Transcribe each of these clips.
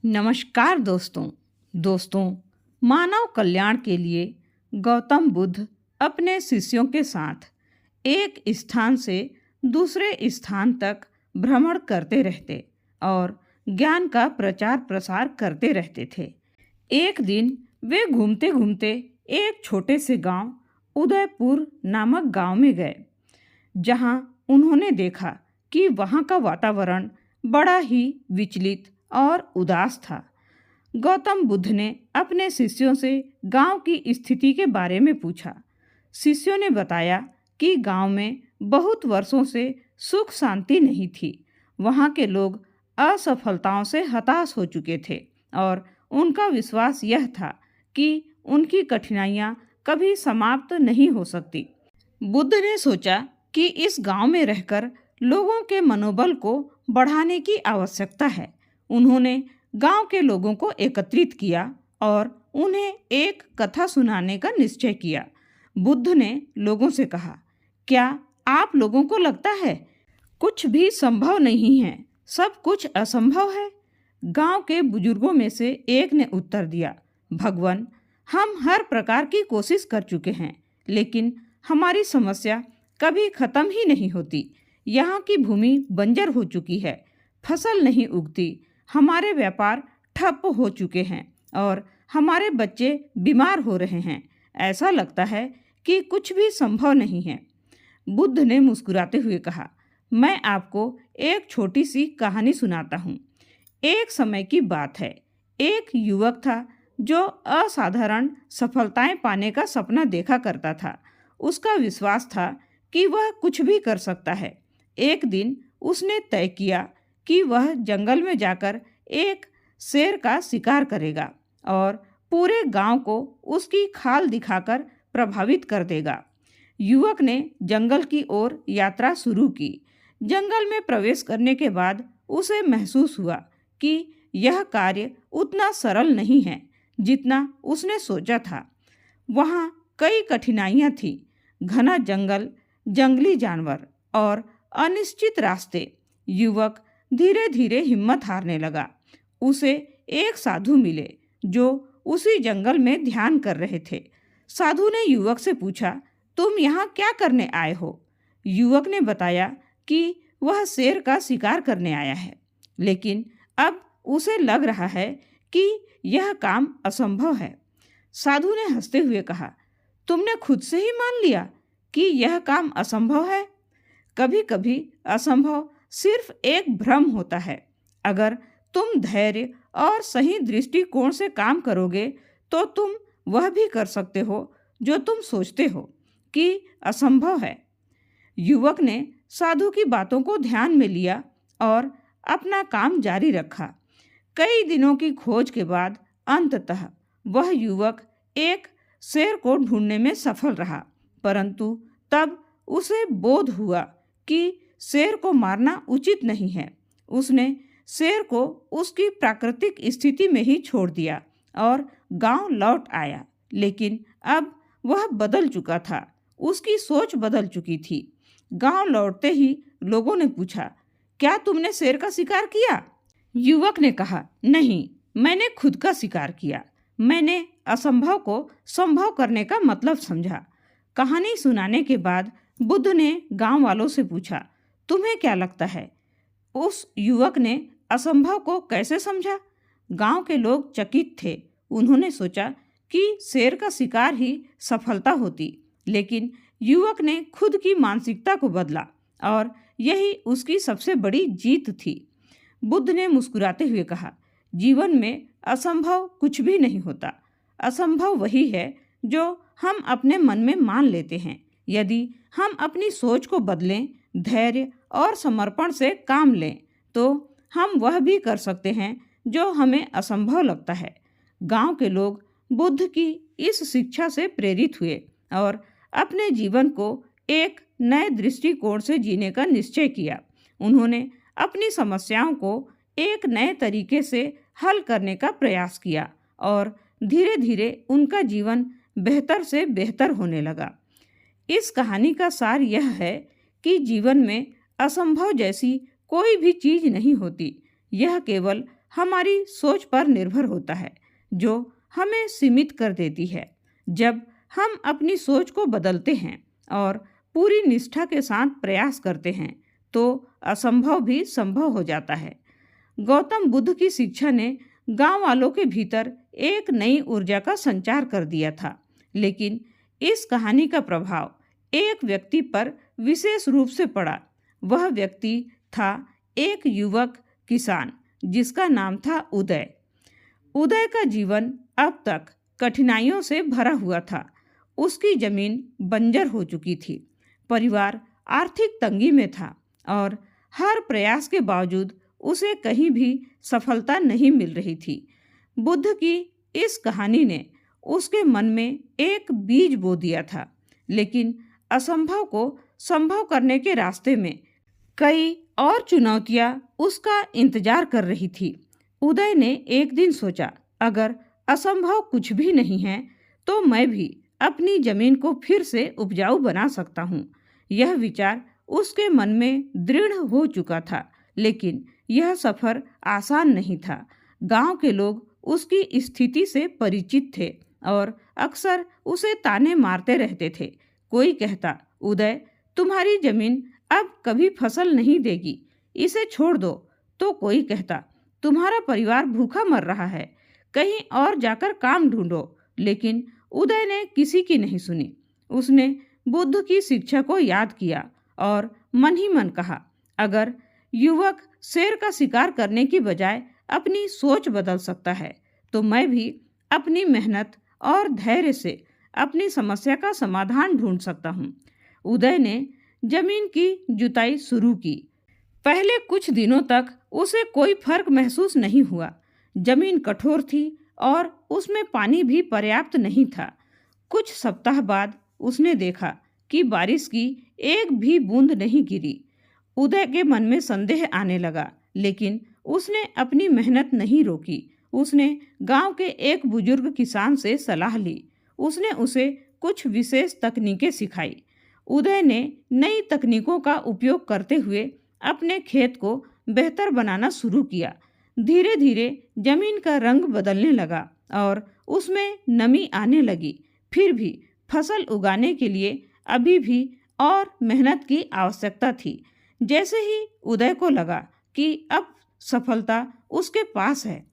नमस्कार दोस्तों, मानव कल्याण के लिए गौतम बुद्ध अपने शिष्यों के साथ एक स्थान से दूसरे स्थान तक भ्रमण करते रहते और ज्ञान का प्रचार प्रसार करते रहते थे। एक दिन वे घूमते घूमते एक छोटे से गांव उदयपुर नामक गांव में गए, जहां उन्होंने देखा कि वहां का वातावरण बड़ा ही विचलित और उदास था। गौतम बुद्ध ने अपने शिष्यों से गांव की स्थिति के बारे में पूछा। शिष्यों ने बताया कि गांव में बहुत वर्षों से सुख शांति नहीं थी। वहां के लोग असफलताओं से हताश हो चुके थे और उनका विश्वास यह था कि उनकी कठिनाइयां कभी समाप्त नहीं हो सकती। बुद्ध ने सोचा कि इस गांव में रहकर लोगों के मनोबल को बढ़ाने की आवश्यकता है। उन्होंने गांव के लोगों को एकत्रित किया और उन्हें एक कथा सुनाने का निश्चय किया। बुद्ध ने लोगों से कहा, क्या आप लोगों को लगता है कुछ भी संभव नहीं है, सब कुछ असंभव है? गांव के बुजुर्गों में से एक ने उत्तर दिया, भगवान, हम हर प्रकार की कोशिश कर चुके हैं, लेकिन हमारी समस्या कभी खत्म ही नहीं होती। यहाँ की भूमि बंजर हो चुकी है, फसल नहीं उगती, हमारे व्यापार ठप हो चुके हैं और हमारे बच्चे बीमार हो रहे हैं। ऐसा लगता है कि कुछ भी संभव नहीं है। बुद्ध ने मुस्कुराते हुए कहा, मैं आपको एक छोटी सी कहानी सुनाता हूँ। एक समय की बात है, एक युवक था जो असाधारण सफलताएं पाने का सपना देखा करता था। उसका विश्वास था कि वह कुछ भी कर सकता है। एक दिन उसने तय किया कि वह जंगल में जाकर एक शेर का शिकार करेगा और पूरे गांव को उसकी खाल दिखाकर प्रभावित कर देगा। युवक ने जंगल की ओर यात्रा शुरू की। जंगल में प्रवेश करने के बाद उसे महसूस हुआ कि यह कार्य उतना सरल नहीं है जितना उसने सोचा था। वहाँ कई कठिनाइयाँ थीं, घना जंगल, जंगली जानवर और अनिश्चित रास्ते। युवक धीरे धीरे हिम्मत हारने लगा। उसे एक साधु मिले जो उसी जंगल में ध्यान कर रहे थे। साधु ने युवक से पूछा, तुम यहाँ क्या करने आए हो? युवक ने बताया कि वह शेर का शिकार करने आया है, लेकिन अब उसे लग रहा है कि यह काम असंभव है। साधु ने हंसते हुए कहा, तुमने खुद से ही मान लिया कि यह काम असंभव है। कभी कभी असंभव सिर्फ एक भ्रम होता है। अगर तुम धैर्य और सही दृष्टिकोण से काम करोगे तो तुम वह भी कर सकते हो जो तुम सोचते हो कि असंभव है। युवक ने साधु की बातों को ध्यान में लिया और अपना काम जारी रखा। कई दिनों की खोज के बाद अंततः वह युवक एक शेर को ढूंढने में सफल रहा, परंतु तब उसे बोध हुआ कि शेर को मारना उचित नहीं है। उसने शेर को उसकी प्राकृतिक स्थिति में ही छोड़ दिया और गांव लौट आया। लेकिन अब वह बदल चुका था, उसकी सोच बदल चुकी थी। गांव लौटते ही लोगों ने पूछा, क्या तुमने शेर का शिकार किया? युवक ने कहा, नहीं, मैंने खुद का शिकार किया। मैंने असंभव को संभव करने का मतलब समझा। कहानी सुनाने के बाद बुद्ध ने गांव वालों से पूछा, तुम्हें क्या लगता है उस युवक ने असंभव को कैसे समझा? गांव के लोग चकित थे। उन्होंने सोचा कि शेर का शिकार ही सफलता होती, लेकिन युवक ने खुद की मानसिकता को बदला और यही उसकी सबसे बड़ी जीत थी। बुद्ध ने मुस्कुराते हुए कहा, जीवन में असंभव कुछ भी नहीं होता। असंभव वही है जो हम अपने मन में मान लेते हैं। यदि हम अपनी सोच को बदलें, धैर्य और समर्पण से काम लें, तो हम वह भी कर सकते हैं जो हमें असंभव लगता है। गांव के लोग बुद्ध की इस शिक्षा से प्रेरित हुए और अपने जीवन को एक नए दृष्टिकोण से जीने का निश्चय किया। उन्होंने अपनी समस्याओं को एक नए तरीके से हल करने का प्रयास किया और धीरे धीरे उनका जीवन बेहतर से बेहतर होने लगा। इस कहानी का सार यह है कि जीवन में असंभव जैसी कोई भी चीज़ नहीं होती। यह केवल हमारी सोच पर निर्भर होता है, जो हमें सीमित कर देती है। जब हम अपनी सोच को बदलते हैं और पूरी निष्ठा के साथ प्रयास करते हैं, तो असंभव भी संभव हो जाता है। गौतम बुद्ध की शिक्षा ने गांव वालों के भीतर एक नई ऊर्जा का संचार कर दिया था। लेकिन इस कहानी का प्रभाव एक व्यक्ति पर विशेष रूप से पड़ा। वह व्यक्ति था एक युवक किसान जिसका नाम था उदय। उदय का जीवन अब तक कठिनाइयों से भरा हुआ था। उसकी जमीन बंजर हो चुकी थी, परिवार आर्थिक तंगी में था और हर प्रयास के बावजूद उसे कहीं भी सफलता नहीं मिल रही थी। बुद्ध की इस कहानी ने उसके मन में एक बीज बो दिया था, लेकिन असंभव को संभव करने के रास्ते में कई और चुनौतियां उसका इंतजार कर रही थी। उदय ने एक दिन सोचा, अगर असंभव कुछ भी नहीं है तो मैं भी अपनी जमीन को फिर से उपजाऊ बना सकता हूँ। यह विचार उसके मन में दृढ़ हो चुका था, लेकिन यह सफर आसान नहीं था। गांव के लोग उसकी स्थिति से परिचित थे और अक्सर उसे ताने मारते रहते थे। कोई कहता, उदय, तुम्हारी जमीन अब कभी फसल नहीं देगी, इसे छोड़ दो। तो कोई कहता, तुम्हारा परिवार भूखा मर रहा है, कहीं और जाकर काम ढूंढो। लेकिन उदय ने किसी की नहीं सुनी। उसने बुद्ध की शिक्षा को याद किया और मन ही मन कहा, अगर युवक शेर का शिकार करने की बजाय अपनी सोच बदल सकता है, तो मैं भी अपनी मेहनत और धैर्य से अपनी समस्या का समाधान ढूंढ सकता हूँ। उदय ने जमीन की जुताई शुरू की। पहले कुछ दिनों तक उसे कोई फर्क महसूस नहीं हुआ। जमीन कठोर थी और उसमें पानी भी पर्याप्त नहीं था। कुछ सप्ताह बाद उसने देखा कि बारिश की एक भी बूंद नहीं गिरी। उदय के मन में संदेह आने लगा, लेकिन उसने अपनी मेहनत नहीं रोकी। उसने गांव के एक बुजुर्ग किसान से सलाह ली। उसने उसे कुछ विशेष तकनीकें सिखाई। उदय ने नई तकनीकों का उपयोग करते हुए अपने खेत को बेहतर बनाना शुरू किया। धीरे धीरे जमीन का रंग बदलने लगा और उसमें नमी आने लगी। फिर भी फसल उगाने के लिए अभी भी और मेहनत की आवश्यकता थी। जैसे ही उदय को लगा कि अब सफलता उसके पास है,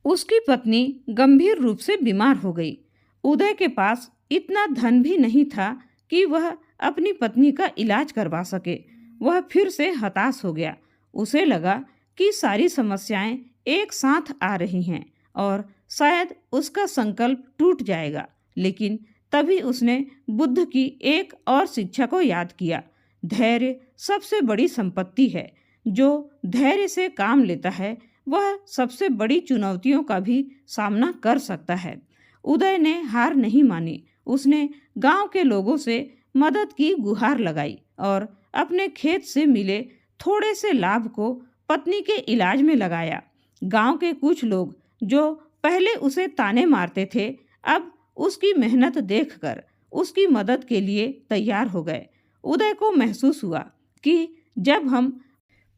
उसकी पत्नी गंभीर रूप से बीमार हो गई। उदय के पास इतना धन भी नहीं था कि वह अपनी पत्नी का इलाज करवा सके। वह फिर से हताश हो गया। उसे लगा कि सारी समस्याएं एक साथ आ रही हैं और शायद उसका संकल्प टूट जाएगा। लेकिन तभी उसने बुद्ध की एक और शिक्षा को याद किया, धैर्य सबसे बड़ी संपत्ति है। जो धैर्य से काम लेता है वह सबसे बड़ी चुनौतियों का भी सामना कर सकता है। उदय ने हार नहीं मानी। उसने गांव के लोगों से मदद की गुहार लगाई और अपने खेत से मिले थोड़े से लाभ को पत्नी के इलाज में लगाया। गांव के कुछ लोग जो पहले उसे ताने मारते थे, अब उसकी मेहनत देखकर उसकी मदद के लिए तैयार हो गए। उदय को महसूस हुआ कि जब हम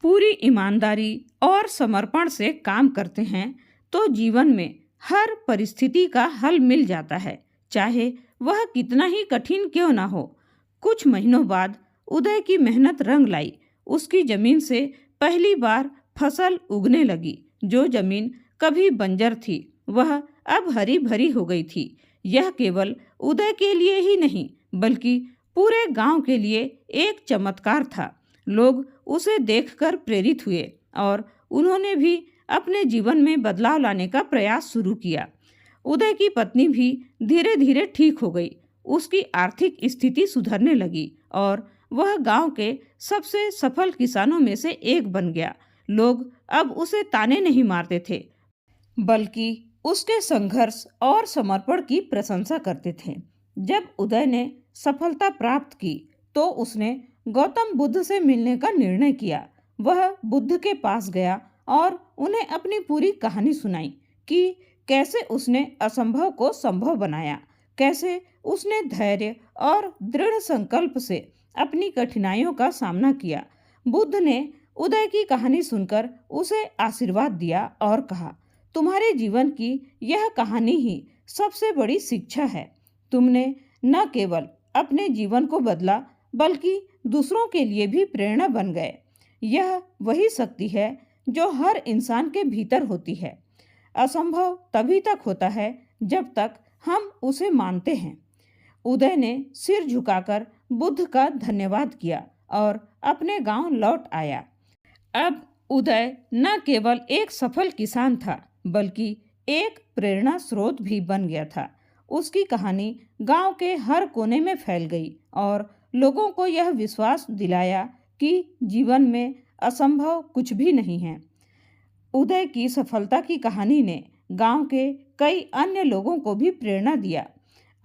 पूरी ईमानदारी और समर्पण से काम करते हैं तो जीवन में हर परिस्थिति का हल मिल जाता है, चाहे वह कितना ही कठिन क्यों ना हो। कुछ महीनों बाद उदय की मेहनत रंग लाई। उसकी जमीन से पहली बार फसल उगने लगी। जो जमीन कभी बंजर थी वह अब हरी भरी हो गई थी। यह केवल उदय के लिए ही नहीं बल्कि पूरे गांव के लिए एक चमत्कार था। लोग उसे देखकर प्रेरित हुए और उन्होंने भी अपने जीवन में बदलाव लाने का प्रयास शुरू किया। उदय की पत्नी भी धीरे धीरे ठीक हो गई। उसकी आर्थिक स्थिति सुधरने लगी और वह गांव के सबसे सफल किसानों में से एक बन गया। लोग अब उसे ताने नहीं मारते थे, बल्कि उसके संघर्ष और समर्पण की प्रशंसा करते थे। जब उदय ने सफलता प्राप्त की तो उसने गौतम बुद्ध से मिलने का निर्णय किया। वह बुद्ध के पास गया और उन्हें अपनी पूरी कहानी सुनाई कि कैसे उसने असंभव को संभव बनाया, कैसे उसने धैर्य और दृढ़ संकल्प से अपनी कठिनाइयों का सामना किया। बुद्ध ने उदय की कहानी सुनकर उसे आशीर्वाद दिया और कहा, तुम्हारे जीवन की यह कहानी ही सबसे बड़ी शिक्षा है। तुमने न केवल अपने जीवन को बदला बल्कि दूसरों के लिए भी प्रेरणा बन गए। यह वही शक्ति है जो हर इंसान के भीतर होती है। असंभव तभी तक होता है जब तक हम उसे मानते हैं। उदय ने सिर झुकाकर बुद्ध का धन्यवाद किया और अपने गांव लौट आया। अब उदय न केवल एक सफल किसान था बल्कि एक प्रेरणा स्रोत भी बन गया था। उसकी कहानी गांव के हर कोने में फैल गई और लोगों को यह विश्वास दिलाया कि जीवन में असंभव कुछ भी नहीं है। उदय की सफलता की कहानी ने गांव के कई अन्य लोगों को भी प्रेरणा दिया।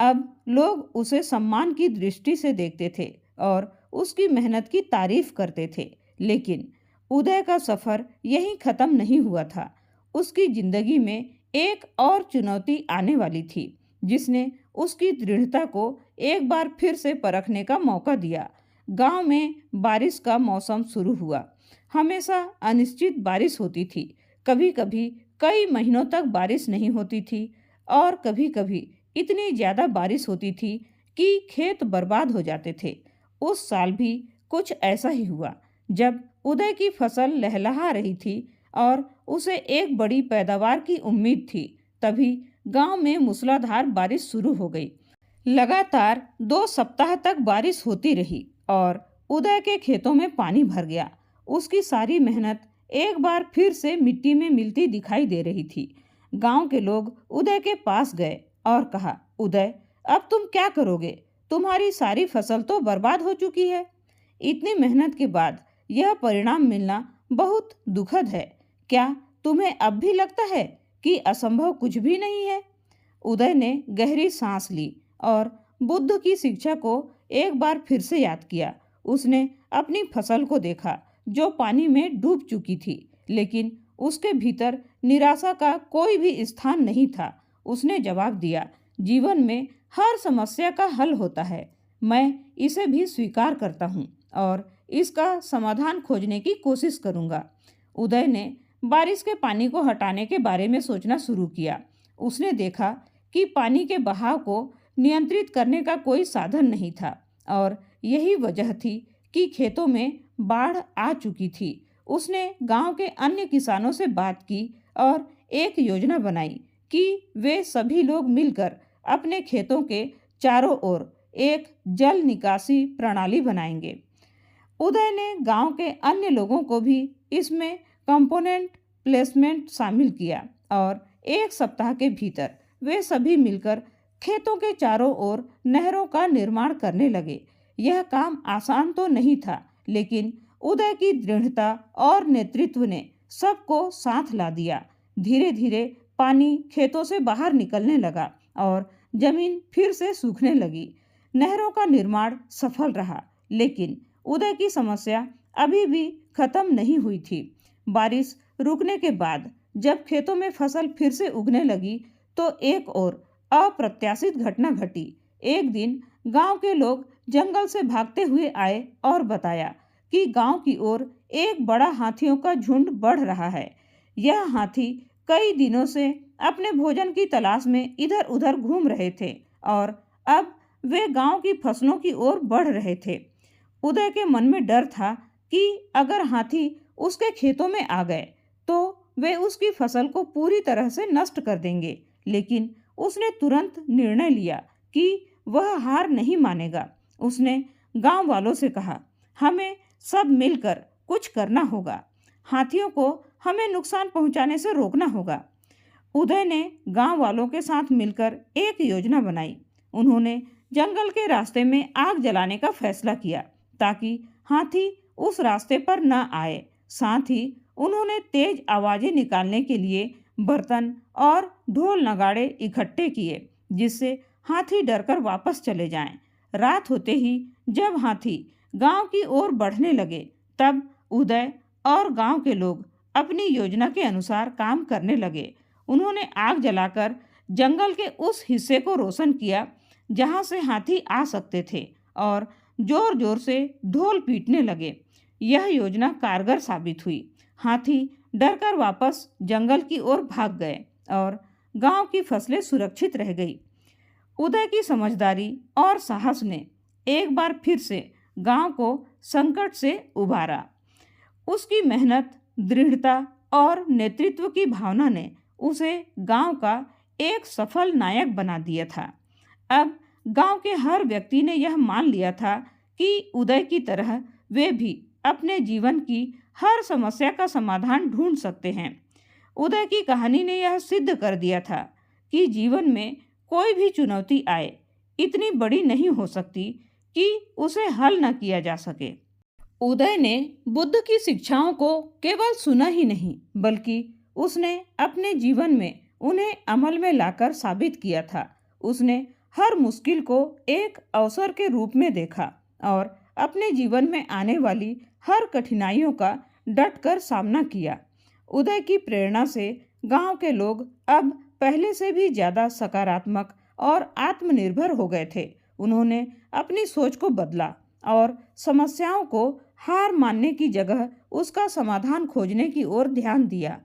अब लोग उसे सम्मान की दृष्टि से देखते थे और उसकी मेहनत की तारीफ करते थे। लेकिन उदय का सफर यहीं खत्म नहीं हुआ था। उसकी जिंदगी में एक और चुनौती आने वाली थी जिसने उसकी दृढ़ता को एक बार फिर से परखने का मौका दिया। गांव में बारिश का मौसम शुरू हुआ। हमेशा अनिश्चित बारिश होती थी। कभी कभी कई महीनों तक बारिश नहीं होती थी और कभी कभी इतनी ज़्यादा बारिश होती थी कि खेत बर्बाद हो जाते थे। उस साल भी कुछ ऐसा ही हुआ। जब उदय की फसल लहलहा रही थी और उसे एक बड़ी पैदावार की उम्मीद थी, तभी गांव में मूसलाधार बारिश शुरू हो गई। लगातार 2 सप्ताह तक बारिश होती रही और उदय के खेतों में पानी भर गया। उसकी सारी मेहनत एक बार फिर से मिट्टी में मिलती दिखाई दे रही थी। गांव के लोग उदय के पास गए और कहा, उदय, अब तुम क्या करोगे? तुम्हारी सारी फसल तो बर्बाद हो चुकी है। इतनी मेहनत के बाद यह परिणाम मिलना बहुत दुखद है। क्या तुम्हें अब भी लगता है कि असंभव कुछ भी नहीं है? उदय ने गहरी सांस ली और बुद्ध की शिक्षा को एक बार फिर से याद किया। उसने अपनी फसल को देखा जो पानी में डूब चुकी थी, लेकिन उसके भीतर निराशा का कोई भी स्थान नहीं था। उसने जवाब दिया, जीवन में हर समस्या का हल होता है। मैं इसे भी स्वीकार करता हूँ और इसका समाधान खोजने की कोशिश करूँगा। उदय ने बारिश के पानी को हटाने के बारे में सोचना शुरू किया। उसने देखा कि पानी के बहाव को नियंत्रित करने का कोई साधन नहीं था और यही वजह थी कि खेतों में बाढ़ आ चुकी थी। उसने गांव के अन्य किसानों से बात की और एक योजना बनाई कि वे सभी लोग मिलकर अपने खेतों के चारों ओर एक जल निकासी प्रणाली बनाएंगे। उदय ने गांव के अन्य लोगों को भी इसमें कंपोनेंट प्लेसमेंट शामिल किया और 1 सप्ताह के भीतर वे सभी मिलकर खेतों के चारों ओर नहरों का निर्माण करने लगे। यह काम आसान तो नहीं था, लेकिन उदय की दृढ़ता और नेतृत्व ने सबको साथ ला दिया। धीरे धीरे पानी खेतों से बाहर निकलने लगा और जमीन फिर से सूखने लगी। नहरों का निर्माण सफल रहा, लेकिन उदय की समस्या अभी भी खत्म नहीं हुई थी। बारिश रुकने के बाद जब खेतों में फसल फिर से उगने लगी तो एक और अप्रत्याशित घटना घटी। एक दिन गांव के लोग जंगल से भागते हुए आए और बताया कि गांव की ओर एक बड़ा हाथियों का झुंड बढ़ रहा है। यह हाथी कई दिनों से अपने भोजन की तलाश में इधर उधर घूम रहे थे और अब वे गांव की फसलों की ओर बढ़ रहे थे। उदय के मन में डर था कि अगर हाथी उसके खेतों में आ गए तो वे उसकी फसल को पूरी तरह से नष्ट कर देंगे। लेकिन उसने तुरंत निर्णय लिया कि वह हार नहीं मानेगा। उसने गांव वालों से कहा, हमें सब मिलकर कुछ करना होगा। हाथियों को हमें नुकसान पहुंचाने से रोकना होगा। उदय ने गांव वालों के साथ मिलकर एक योजना बनाई। उन्होंने जंगल के रास्ते में आग जलाने का फैसला किया ताकि हाथी उस रास्ते पर न आए। साथ ही उन्होंने तेज आवाजें निकालने के लिए बर्तन और ढोल नगाड़े इकट्ठे किए, जिससे हाथी डरकर वापस चले जाएं। रात होते ही जब हाथी गांव की ओर बढ़ने लगे, तब उदय और गांव के लोग अपनी योजना के अनुसार काम करने लगे। उन्होंने आग जलाकर जंगल के उस हिस्से को रोशन किया जहां से हाथी आ सकते थे और जोर जोर से ढोल पीटने लगे। यह योजना कारगर साबित हुई। हाथी डरकर वापस जंगल की ओर भाग गए और गांव की फसलें सुरक्षित रह गई। उदय की समझदारी और साहस ने एक बार फिर से गांव को संकट से उबारा। उसकी मेहनत, दृढ़ता और नेतृत्व की भावना ने उसे गांव का एक सफल नायक बना दिया था। अब गांव के हर व्यक्ति ने यह मान लिया था कि उदय की तरह वे भी अपने जीवन की हर समस्या का समाधान ढूंढ सकते हैं। उदय की कहानी ने यह सिद्ध कर दिया था कि जीवन में कोई भी चुनौती आए, इतनी बड़ी नहीं हो सकती कि उसे हल न किया जा सके। उदय ने बुद्ध की शिक्षाओं को केवल सुना ही नहीं, बल्कि उसने अपने जीवन में उन्हें अमल में लाकर साबित किया था। उसने हर मुश्किल को एक अवसर के रूप में देखा और अपने जीवन में आने वाली हर कठिनाइयों का डटकर सामना किया। उदय की प्रेरणा से गांव के लोग अब पहले से भी ज़्यादा सकारात्मक और आत्मनिर्भर हो गए थे। उन्होंने अपनी सोच को बदला और समस्याओं को हार मानने की जगह उसका समाधान खोजने की ओर ध्यान दिया।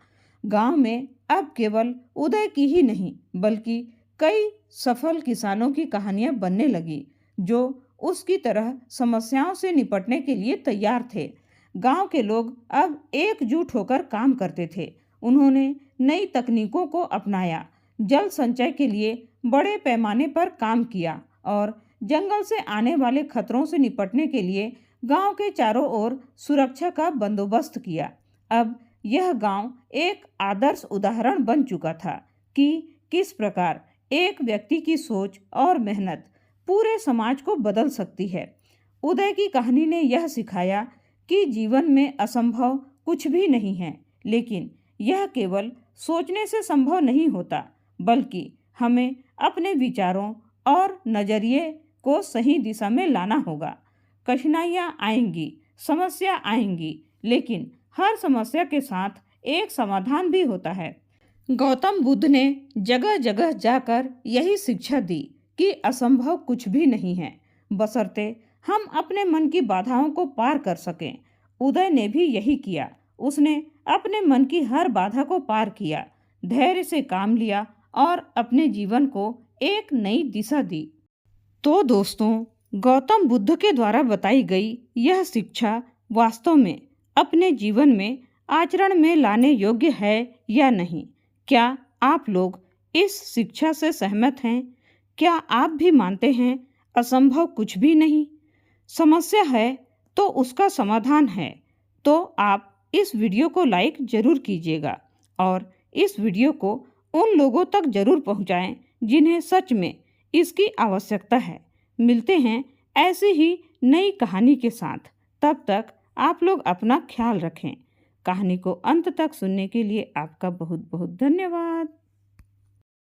गांव में अब केवल उदय की ही नहीं, बल्कि कई सफल किसानों की कहानियां बनने लगी जो उसकी तरह समस्याओं से निपटने के लिए तैयार थे। गांव के लोग अब एकजुट होकर काम करते थे। उन्होंने नई तकनीकों को अपनाया, जल संचय के लिए बड़े पैमाने पर काम किया और जंगल से आने वाले खतरों से निपटने के लिए गांव के चारों ओर सुरक्षा का बंदोबस्त किया। अब यह गांव एक आदर्श उदाहरण बन चुका था कि किस प्रकार एक व्यक्ति की सोच और मेहनत पूरे समाज को बदल सकती है। उदय की कहानी ने यह सिखाया कि जीवन में असंभव कुछ भी नहीं है, लेकिन यह केवल सोचने से संभव नहीं होता, बल्कि हमें अपने विचारों और नज़रिए को सही दिशा में लाना होगा। कठिनाइयाँ आएंगी, समस्या आएंगी, लेकिन हर समस्या के साथ एक समाधान भी होता है। गौतम बुद्ध ने जगह जगह जाकर यही शिक्षा दी कि असंभव कुछ भी नहीं है, बशर्ते हम अपने मन की बाधाओं को पार कर सकें। उदय ने भी यही किया। उसने अपने मन की हर बाधा को पार किया, धैर्य से काम लिया और अपने जीवन को एक नई दिशा दी। तो दोस्तों, गौतम बुद्ध के द्वारा बताई गई यह शिक्षा वास्तव में अपने जीवन में आचरण में लाने योग्य है या नहीं? क्या आप लोग इस शिक्षा से सहमत हैं? क्या आप भी मानते हैं असंभव कुछ भी नहीं? समस्या है तो उसका समाधान है। तो आप इस वीडियो को लाइक जरूर कीजिएगा और इस वीडियो को उन लोगों तक जरूर पहुंचाएं जिन्हें सच में इसकी आवश्यकता है। मिलते हैं ऐसी ही नई कहानी के साथ। तब तक आप लोग अपना ख्याल रखें। कहानी को अंत तक सुनने के लिए आपका बहुत बहुत धन्यवाद।